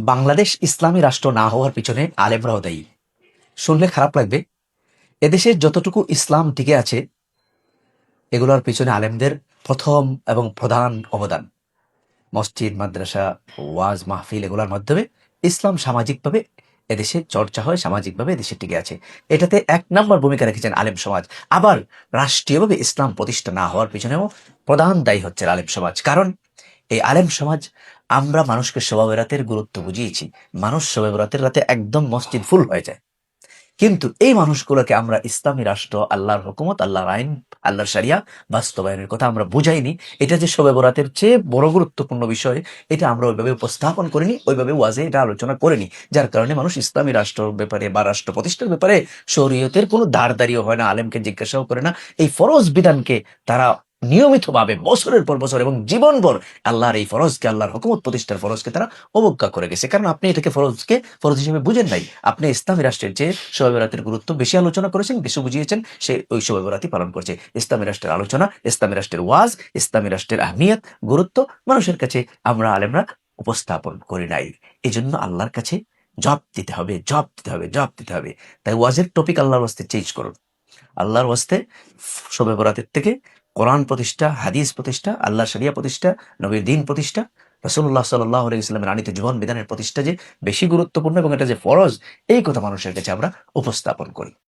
বাংলাদেশ ইসলামী রাষ্ট্র না হওয়ার পিছনে আলেমরাও দায়ী। শুনলে খারাপ লাগবে, এদেশের যতটুকু ইসলাম টিকে আছে এগুলোর পিছনে আলেমদের প্রথম এবং প্রধান অবদান। মসজিদ, মাদ্রাসা, ওয়াজ মাহফিল এগুলোর মাধ্যমে ইসলাম সামাজিকভাবে এদেশে চর্চা হয়, সামাজিকভাবে এদেশে টিকে আছে। এটাতে এক নম্বর ভূমিকা রেখেছেন আলেম সমাজ। আবার রাষ্ট্রীয়ভাবে ইসলাম প্রতিষ্ঠা না হওয়ার পিছনেও প্রধান দায়ী হচ্ছে আলেম সমাজ। কারণ এই আলেম সমাজ, আমরা মানুষকে শবে বরাতের গুরুত্ব বুঝিয়েছি। মানুষ শবে বরাতের রাতে একদম মসজিদ ফুল হয়ে যায়, কিন্তু এই মানুষগুলোকে আমরা ইসলামী রাষ্ট্র, আল্লাহর হুকুমত, আল্লাহর আইন, আল্লাহর শরিয়া বাস্তবায়নের কথা আমরা বুঝাইনি। এটা যে শবে বরাতের চেয়ে বড় গুরুত্বপূর্ণ বিষয়, এটা আমরা ওইভাবে উপস্থাপন করিনি, ওইভাবে ওয়াজে এটা আলোচনা করিনি। যার কারণে মানুষ ইসলামী রাষ্ট্রের ব্যাপারে বা রাষ্ট্র প্রতিষ্ঠার ব্যাপারে শরীয়তের কোনো ধার দাঁড়িয়ে হয় না, আলেমকে জিজ্ঞাসাও করে না। এই ফরজ বিধানকে তারা নিয়মিতভাবে বছরের পর বছর এবং জীবনভর আল্লাহর এই ফরজকে, আল্লাহর হুকুমত প্রতিষ্ঠার ফরজকে তারা অবজ্ঞা করে গেছে। কারণ আপনি এটাকে ফরজ হিসেবে বুঝেন নাই। আপনি ইসলামী রাষ্ট্রের যে শবে বরাতের গুরুত্ব বেশি আলোচনা করেছেন, বেশি বুঝিয়েছেন, সে ওই শবে বরাতই পালন করছে। ইসলামী রাষ্ট্রের আলোচনা, ইসলামী রাষ্ট্রের ওয়াজ, ইসলামী রাষ্ট্রের আহমিয়ত, গুরুত্ব মানুষের কাছে আমরা আলেমরা উপস্থাপন করি নাই। এই জন্য আল্লাহর কাছে জবাব দিতে হবে, জবাব দিতে হবে, জবাব দিতে হবে। তাই ওয়াজের টপিক আল্লাহর ওয়াস্তে চেঞ্জ করুন। আল্লাহর ওয়াস্তে শবে বরাতের থেকে কোরআন প্রতিষ্ঠা, হাদিস প্রতিষ্ঠা, আল্লাহ শরিয়া প্রতিষ্ঠা, নবীর দিন প্রতিষ্ঠা, রাসূলুল্লাহ সাল্লাল্লাহু আলাইহি ওয়াসাল্লামের আনিত জীবন বিধানের প্রতিষ্ঠা যে বেশি গুরুত্বপূর্ণ এবং এটা যে ফরজ, এই কথা মানুষের কাছে আমরা উপস্থাপন করি।